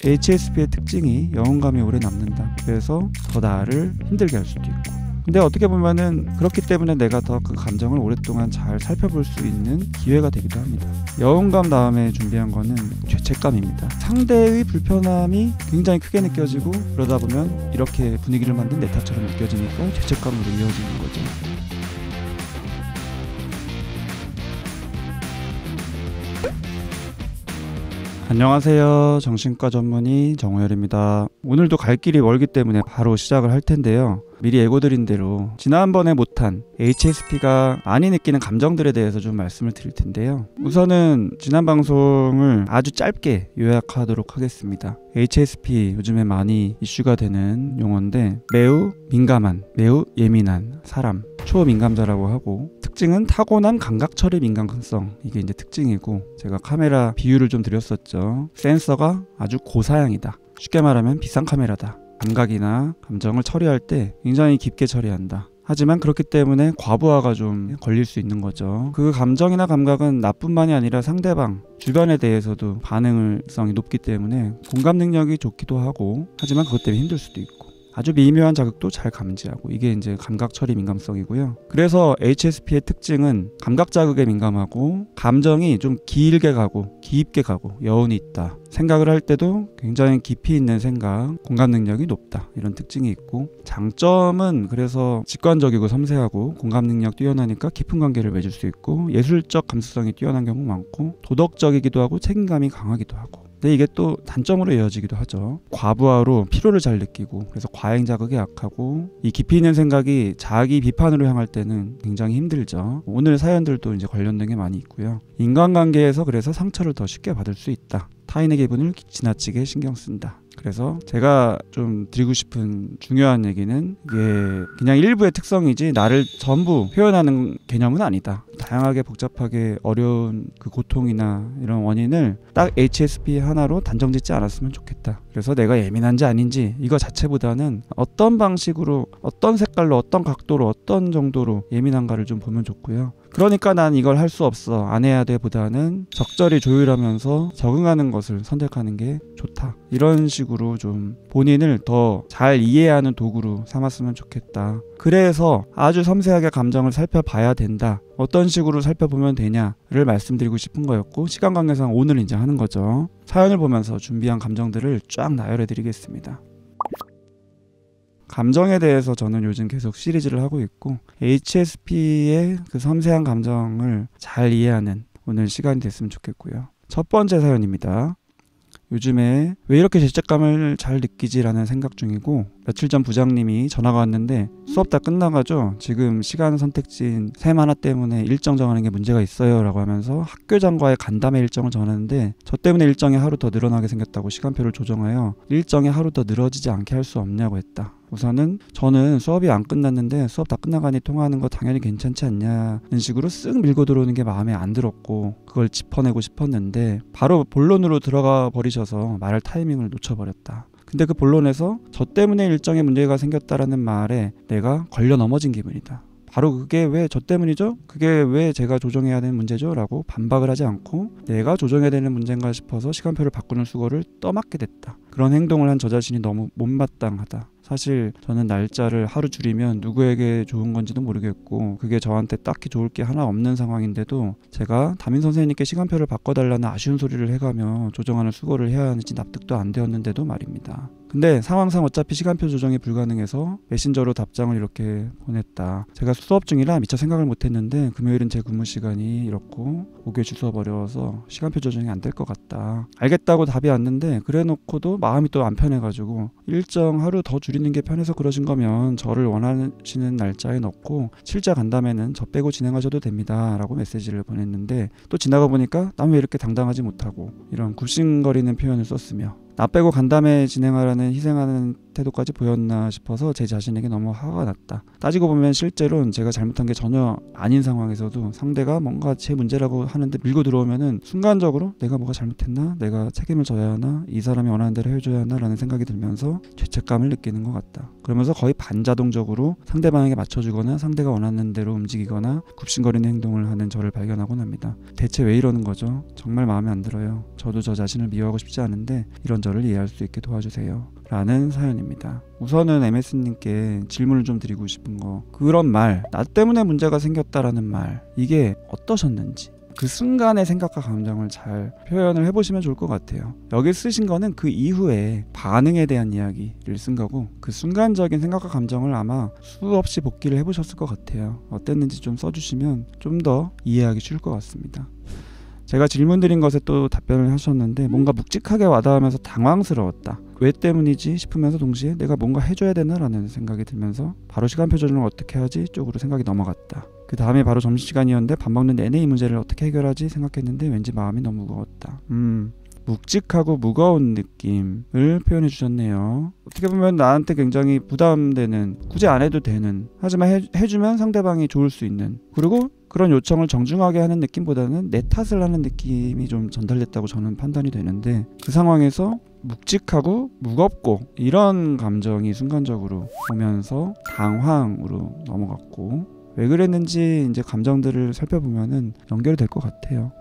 HSP의 특징이 여운감이 오래 남는다. 그래서 더 나를 힘들게 할 수도 있고. 근데 어떻게 보면은 그렇기 때문에 내가 더 그 감정을 오랫동안 잘 살펴볼 수 있는 기회가 되기도 합니다. 여운감 다음에 준비한 거는 죄책감입니다. 상대의 불편함이 굉장히 크게 느껴지고 그러다 보면 이렇게 분위기를 만든 내 탓처럼 느껴지니까 죄책감으로 이어지는 거죠. 안녕하세요. 정신과 전문의 정우열입니다. 오늘도 갈 길이 멀기 때문에 바로 시작을 할 텐데요. 미리 예고드린 대로 지난번에 못한 HSP가 많이 느끼는 감정들에 대해서 좀 말씀을 드릴 텐데요. 우선은 지난 방송을 아주 짧게 요약하도록 하겠습니다. HSP 요즘에 많이 이슈가 되는 용어인데 매우 민감한, 매우 예민한 사람, 초민감자라고 하고 특징은 타고난 감각 처리 민감성, 이게 이제 특징이고 제가 카메라 비유를 좀 드렸었죠. 센서가 아주 고사양이다. 쉽게 말하면 비싼 카메라다. 감각이나 감정을 처리할 때 굉장히 깊게 처리한다. 하지만 그렇기 때문에 과부하가 좀 걸릴 수 있는 거죠. 그 감정이나 감각은 나뿐만이 아니라 상대방, 주변에 대해서도 반응성이 높기 때문에 공감 능력이 좋기도 하고, 하지만 그것 때문에 힘들 수도 있고, 아주 미묘한 자극도 잘 감지하고, 이게 이제 감각 처리 민감성이고요. 그래서 HSP의 특징은 감각 자극에 민감하고 감정이 좀 길게 가고 깊게 가고 여운이 있다. 생각을 할 때도 굉장히 깊이 있는 생각, 공감 능력이 높다. 이런 특징이 있고, 장점은 그래서 직관적이고 섬세하고 공감 능력 뛰어나니까 깊은 관계를 맺을 수 있고, 예술적 감수성이 뛰어난 경우 많고, 도덕적이기도 하고 책임감이 강하기도 하고. 근데 이게 또 단점으로 이어지기도 하죠. 과부하로 피로를 잘 느끼고, 그래서 과잉 자극에 약하고, 이 깊이 있는 생각이 자기 비판으로 향할 때는 굉장히 힘들죠. 오늘 사연들도 이제 관련된 게 많이 있고요. 인간관계에서 그래서 상처를 더 쉽게 받을 수 있다. 타인의 기분을 지나치게 신경 쓴다. 그래서 제가 좀 드리고 싶은 중요한 얘기는 이게 그냥 일부의 특성이지 나를 전부 표현하는 개념은 아니다. 다양하게 복잡하게 어려운 그 고통이나 이런 원인을 딱 HSP 하나로 단정 짓지 않았으면 좋겠다. 그래서 내가 예민한지 아닌지 이거 자체보다는 어떤 방식으로, 어떤 색깔로, 어떤 각도로, 어떤 정도로 예민한가를 좀 보면 좋고요. 그러니까 난 이걸 할 수 없어, 안 해야 돼 보다는 적절히 조율하면서 적응하는 것을 선택하는 게 좋다. 이런 식으로 좀 본인을 더 잘 이해하는 도구로 삼았으면 좋겠다. 그래서 아주 섬세하게 감정을 살펴봐야 된다. 어떤 식으로 살펴보면 되냐를 말씀드리고 싶은 거였고, 시간 관계상 오늘 이제 하는 거죠. 사연을 보면서 준비한 감정들을 쫙 나열해 드리겠습니다. 감정에 대해서 저는 요즘 계속 시리즈를 하고 있고, HSP의 그 섬세한 감정을 잘 이해하는 오늘 시간이 됐으면 좋겠고요. 첫 번째 사연입니다. 요즘에 왜 이렇게 죄책감을 잘 느끼지라는 생각 중이고, 며칠 전 부장님이 전화가 왔는데 수업 다 끝나가죠. 지금 시간 선택지인 샘 하나 때문에 일정 정하는 게 문제가 있어요 라고 하면서 학교장과의 간담회 일정을 정하는데, 저 때문에 일정이 하루 더 늘어나게 생겼다고 시간표를 조정하여 일정이 하루 더 늘어지지 않게 할 수 없냐고 했다. 우선은 저는 수업이 안 끝났는데 수업 다 끝나가니 통화하는 거 당연히 괜찮지 않냐는 식으로 쓱 밀고 들어오는 게 마음에 안 들었고, 그걸 짚어내고 싶었는데 바로 본론으로 들어가 버리셔서 말할 타이밍을 놓쳐버렸다. 근데 그 본론에서 저 때문에 일정에 문제가 생겼다라는 말에 내가 걸려 넘어진 기분이다. 바로 그게 왜 저 때문이죠? 그게 왜 제가 조정해야 되는 문제죠? 라고 반박을 하지 않고 내가 조정해야 되는 문제인가 싶어서 시간표를 바꾸는 수고를 떠맡게 됐다. 그런 행동을 한 저 자신이 너무 못마땅하다. 사실 저는 날짜를 하루 줄이면 누구에게 좋은 건지도 모르겠고, 그게 저한테 딱히 좋을 게 하나 없는 상황인데도 제가 담임 선생님께 시간표를 바꿔달라는 아쉬운 소리를 해가며 조정하는 수고를 해야 하는지 납득도 안 되었는데도 말입니다. 근데 상황상 어차피 시간표 조정이 불가능해서 메신저로 답장을 이렇게 보냈다. 제가 수업 중이라 미처 생각을 못했는데 금요일은 제 근무 시간이 이렇고 목요일 수업 어려워서 시간표 조정이 안 될 것 같다. 알겠다고 답이 왔는데 그래놓고도 마음이 또 안 편해가지고 일정 하루 더 줄이는 게 편해서 그러신 거면 저를 원하시는 날짜에 넣고 실제 간담회는 저 빼고 진행하셔도 됩니다 라고 메시지를 보냈는데, 또 지나가 보니까 난 왜 이렇게 당당하지 못하고 이런 굽신거리는 표현을 썼으며 나 빼고 간담회 진행하라는 희생하는 태도까지 보였나 싶어서 제 자신에게 너무 화가 났다. 따지고 보면 실제로는 제가 잘못한 게 전혀 아닌 상황에서도 상대가 뭔가 제 문제라고 하는데 밀고 들어오면은 순간적으로 내가 뭐가 잘못했나? 내가 책임을 져야 하나? 이 사람이 원하는 대로 해줘야 하나? 라는 생각이 들면서 죄책감을 느끼는 것 같다. 그러면서 거의 반자동적으로 상대방에게 맞춰주거나 상대가 원하는 대로 움직이거나 굽신거리는 행동을 하는 저를 발견하곤 합니다. 대체 왜 이러는 거죠? 정말 마음에 안 들어요. 저도 저 자신을 미워하고 싶지 않은데 이런 저를 이해할 수 있게 도와주세요. 라는 사연입니다. 우선은 MS님께 질문을 좀 드리고 싶은 거, 그런 말, 나 때문에 문제가 생겼다라는 말, 이게 어떠셨는지 그 순간의 생각과 감정을 잘 표현을 해보시면 좋을 것 같아요. 여기 쓰신 거는 그 이후에 반응에 대한 이야기를 쓴 거고, 그 순간적인 생각과 감정을 아마 수없이 복기를 해보셨을 것 같아요. 어땠는지 좀 써주시면 좀 더 이해하기 쉬울 것 같습니다. 제가 질문 드린 것에 또 답변을 하셨는데, 뭔가 묵직하게 와닿으면서 당황스러웠다. 왜 때문이지 싶으면서 동시에 내가 뭔가 해줘야 되나라는 생각이 들면서 바로 시간표 조정을 어떻게 하지 쪽으로 생각이 넘어갔다. 그 다음에 바로 점심시간이었는데 밥 먹는 내내 이 문제를 어떻게 해결하지 생각했는데 왠지 마음이 너무 무거웠다. 묵직하고 무거운 느낌을 표현해 주셨네요. 어떻게 보면 나한테 굉장히 부담되는, 굳이 안 해도 되는, 하지만 해주면 상대방이 좋을 수 있는, 그리고 그런 요청을 정중하게 하는 느낌보다는 내 탓을 하는 느낌이 좀 전달됐다고 저는 판단이 되는데, 그 상황에서 묵직하고 무겁고 이런 감정이 순간적으로 오면서 당황으로 넘어갔고, 왜 그랬는지 이제 감정들을 살펴보면은 연결이 될 것 같아요.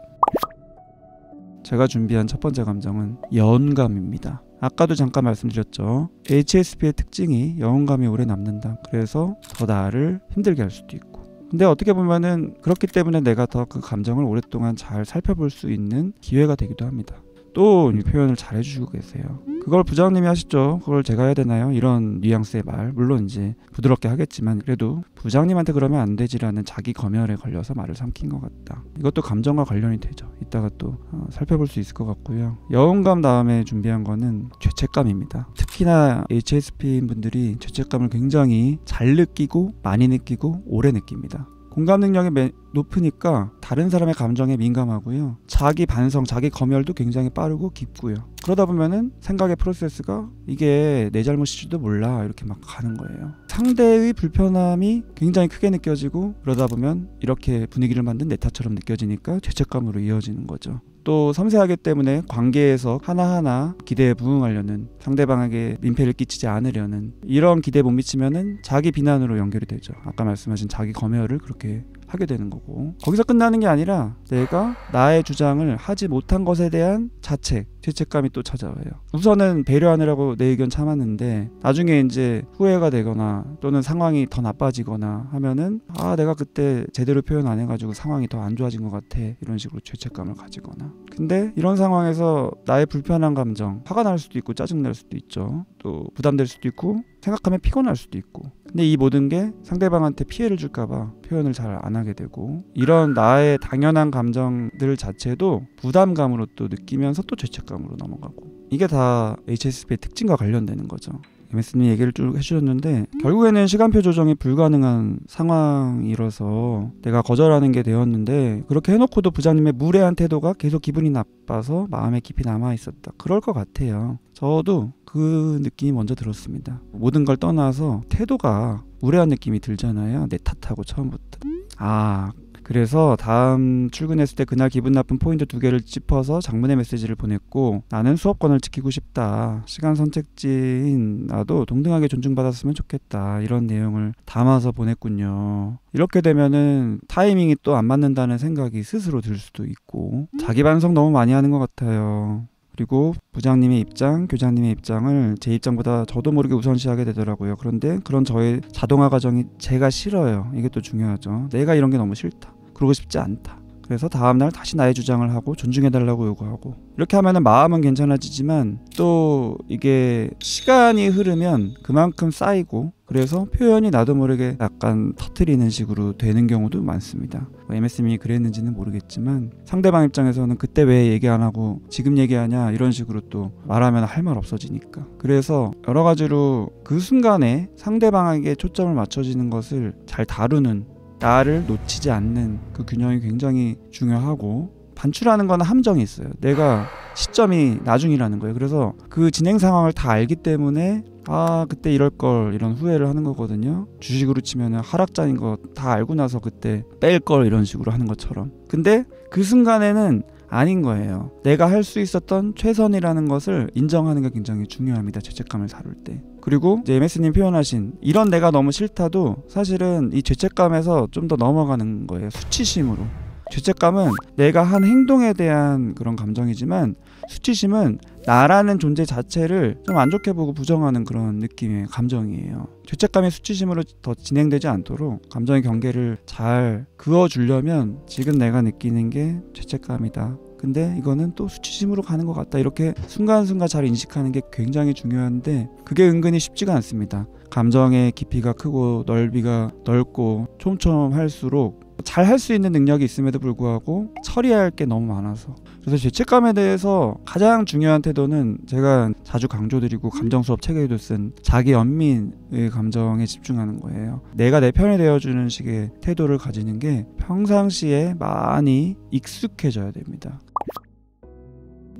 제가 준비한 첫 번째 감정은 여운감입니다. 아까도 잠깐 말씀드렸죠. HSP의 특징이 여운감이 오래 남는다. 그래서 더 나를 힘들게 할 수도 있고, 근데 어떻게 보면은 그렇기 때문에 내가 더 그 감정을 오랫동안 잘 살펴볼 수 있는 기회가 되기도 합니다. 또 이 표현을 잘 해주시고 계세요. 그걸 부장님이 하시죠. 그걸 제가 해야 되나요? 이런 뉘앙스의 말, 물론 이제 부드럽게 하겠지만 그래도 부장님한테 그러면 안 되지라는 자기 검열에 걸려서 말을 삼킨 것 같다. 이것도 감정과 관련이 되죠. 이따가 또 살펴볼 수 있을 것 같고요. 여운감 다음에 준비한 거는 죄책감입니다. 특히나 HSP인 분들이 죄책감을 굉장히 잘 느끼고 많이 느끼고 오래 느낍니다. 공감 능력이 높으니까 다른 사람의 감정에 민감하고요. 자기 반성, 자기 검열도 굉장히 빠르고 깊고요. 그러다 보면은 생각의 프로세스가 이게 내 잘못일지도 몰라 이렇게 막 가는 거예요. 상대의 불편함이 굉장히 크게 느껴지고, 그러다 보면 이렇게 분위기를 만든 내 탓처럼 느껴지니까 죄책감으로 이어지는 거죠. 또 섬세하기 때문에 관계에서 하나하나 기대에 부응하려는, 상대방에게 민폐를 끼치지 않으려는 이런 기대에 못 미치면은 자기 비난으로 연결이 되죠. 아까 말씀하신 자기 검열을 그렇게 하게 되는 거고, 거기서 끝나는 게 아니라 내가 나의 주장을 하지 못한 것에 대한 자책, 죄책감이 또 찾아와요. 우선은 배려하느라고 내 의견 참았는데 나중에 이제 후회가 되거나 또는 상황이 더 나빠지거나 하면은 내가 그때 제대로 표현 안 해가지고 상황이 더 안 좋아진 것 같아, 이런 식으로 죄책감을 가지거나. 근데 이런 상황에서 나의 불편한 감정, 화가 날 수도 있고 짜증날 수도 있죠. 또 부담될 수도 있고 생각하면 피곤할 수도 있고, 근데 이 모든 게 상대방한테 피해를 줄까봐 표현을 잘 안 하게 되고, 이런 나의 당연한 감정들 자체도 부담감으로 또 느끼면서 또 죄책감으로 넘어가고, 이게 다 HSP의 특징과 관련되는 거죠. MS님 얘기를 쭉 해주셨는데, 결국에는 시간표 조정이 불가능한 상황이라서 내가 거절하는 게 되었는데, 그렇게 해놓고도 부장님의 무례한 태도가 계속 기분이 나빠서 마음에 깊이 남아있었다. 그럴 것 같아요. 저도 그 느낌이 먼저 들었습니다. 모든 걸 떠나서 태도가 무례한 느낌이 들잖아요. 내 탓하고 처음부터. 그래서 다음 출근했을 때 그날 기분 나쁜 포인트 2개를 짚어서 장문의 메시지를 보냈고, 나는 수업권을 지키고 싶다. 시간 선택지인 나도 동등하게 존중받았으면 좋겠다. 이런 내용을 담아서 보냈군요. 이렇게 되면은 타이밍이 또 안 맞는다는 생각이 스스로 들 수도 있고, 자기 반성 너무 많이 하는 것 같아요. 그리고 부장님의 입장, 교장님의 입장을 제 입장보다 저도 모르게 우선시하게 되더라고요. 그런데 그런 저의 자동화 과정이 제가 싫어요. 이게 또 중요하죠. 내가 이런 게 너무 싫다. 그러고 싶지 않다. 그래서 다음날 다시 나의 주장을 하고 존중해달라고 요구하고, 이렇게 하면은 마음은 괜찮아지지만 또 이게 시간이 흐르면 그만큼 쌓이고, 그래서 표현이 나도 모르게 약간 터트리는 식으로 되는 경우도 많습니다. MS님이 그랬는지는 모르겠지만 상대방 입장에서는 그때 왜 얘기 안 하고 지금 얘기하냐, 이런 식으로 또 말하면 할 말 없어지니까. 그래서 여러 가지로 그 순간에 상대방에게 초점을 맞춰지는 것을 잘 다루는, 나를 놓치지 않는 그 균형이 굉장히 중요하고, 반출하는 건 함정이 있어요. 내가 시점이 나중이라는 거예요. 그래서 그 진행 상황을 다 알기 때문에 그때 이럴 걸 이런 후회를 하는 거거든요. 주식으로 치면 하락장인 거 다 알고 나서 그때 뺄 걸 이런 식으로 하는 것처럼. 근데 그 순간에는 아닌 거예요. 내가 할 수 있었던 최선이라는 것을 인정하는 게 굉장히 중요합니다. 죄책감을 다룰 때. 그리고 이제 MS님 표현하신 이런 내가 너무 싫다도 사실은 이 죄책감에서 좀 더 넘어가는 거예요. 수치심으로. 죄책감은 내가 한 행동에 대한 그런 감정이지만 수치심은 나라는 존재 자체를 좀 안 좋게 보고 부정하는 그런 느낌의 감정이에요. 죄책감이 수치심으로 더 진행되지 않도록 감정의 경계를 잘 그어주려면 지금 내가 느끼는 게 죄책감이다. 근데 이거는 또 수치심으로 가는 것 같다. 이렇게 순간순간 잘 인식하는 게 굉장히 중요한데 그게 은근히 쉽지가 않습니다. 감정의 깊이가 크고 넓이가 넓고 촘촘할수록 잘 할 수 있는 능력이 있음에도 불구하고 처리해야 할 게 너무 많아서 그래서 죄책감에 대해서 가장 중요한 태도는 제가 자주 강조드리고 감정 수업 책에도 쓴 자기 연민의 감정에 집중하는 거예요. 내가 내 편이 되어주는 식의 태도를 가지는 게 평상시에 많이 익숙해져야 됩니다.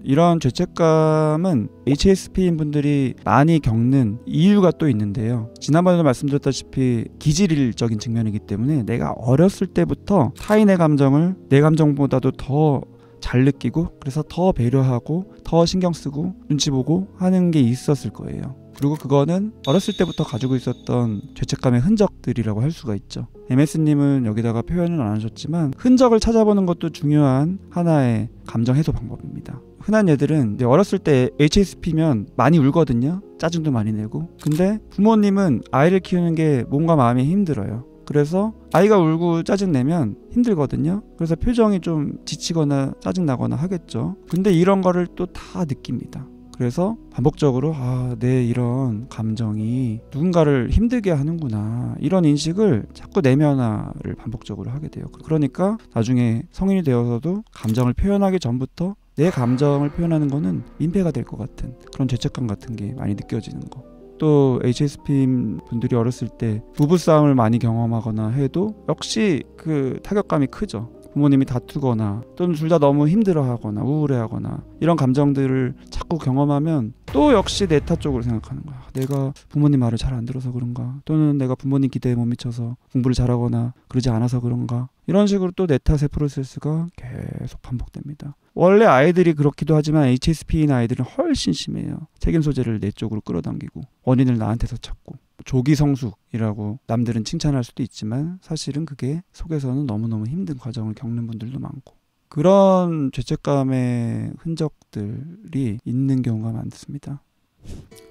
이런 죄책감은 HSP인 분들이 많이 겪는 이유가 또 있는데요. 지난번에도 말씀드렸다시피 기질적인 측면이기 때문에 내가 어렸을 때부터 타인의 감정을 내 감정보다도 더 잘 느끼고 그래서 더 배려하고 더 신경 쓰고 눈치 보고 하는 게 있었을 거예요. 그리고 그거는 어렸을 때부터 가지고 있었던 죄책감의 흔적들이라고 할 수가 있죠. MS님은 여기다가 표현은 안 하셨지만 흔적을 찾아보는 것도 중요한 하나의 감정 해소 방법입니다. 흔한 예들은 어렸을 때 HSP면 많이 울거든요. 짜증도 많이 내고. 근데 부모님은 아이를 키우는 게 몸과 마음이 힘들어요. 그래서 아이가 울고 짜증내면 힘들거든요. 그래서 표정이 좀 지치거나 짜증나거나 하겠죠. 근데 이런 거를 또 다 느낍니다. 그래서 반복적으로 내 이런 감정이 누군가를 힘들게 하는구나 이런 인식을 자꾸 내면화를 반복적으로 하게 돼요. 그러니까 나중에 성인이 되어서도 감정을 표현하기 전부터 내 감정을 표현하는 거는 민폐가 될 것 같은 그런 죄책감 같은 게 많이 느껴지는 거. 또 HSP 분들이 어렸을 때 부부싸움을 많이 경험하거나 해도 역시 그 타격감이 크죠. 부모님이 다투거나 또는 둘 다 너무 힘들어하거나 우울해하거나 이런 감정들을 자꾸 경험하면 또 역시 내 탓 쪽으로 생각하는 거야. 내가 부모님 말을 잘 안 들어서 그런가, 또는 내가 부모님 기대에 못 미쳐서 공부를 잘하거나 그러지 않아서 그런가, 이런 식으로 또 내 탓의 프로세스가 계속 반복됩니다. 원래 아이들이 그렇기도 하지만 HSP인 아이들은 훨씬 심해요. 책임 소재를 내 쪽으로 끌어당기고 원인을 나한테서 찾고 조기 성숙이라고 남들은 칭찬할 수도 있지만 사실은 그게 속에서는 너무너무 힘든 과정을 겪는 분들도 많고, 그런 죄책감의 흔적들이 있는 경우가 많습니다.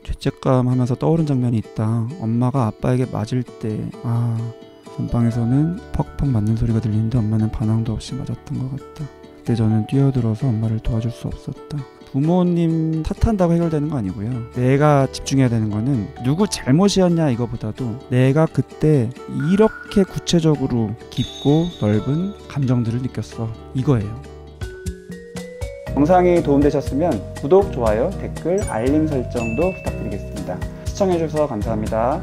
죄책감 하면서 떠오른 장면이 있다. 엄마가 아빠에게 맞을 때 전방에서는 퍽퍽 맞는 소리가 들리는데 엄마는 반항도 없이 맞았던 것 같다. 그때 저는 뛰어들어서 엄마를 도와줄 수 없었다. 부모님 탓한다고 해결되는 거 아니고요. 내가 집중해야 되는 거는 누구 잘못이었냐 이거보다도 내가 그때 이렇게 구체적으로 깊고 넓은 감정들을 느꼈어, 이거예요. 영상이 도움되셨으면 구독, 좋아요, 댓글, 알림 설정도 부탁드리겠습니다. 시청해주셔서 감사합니다.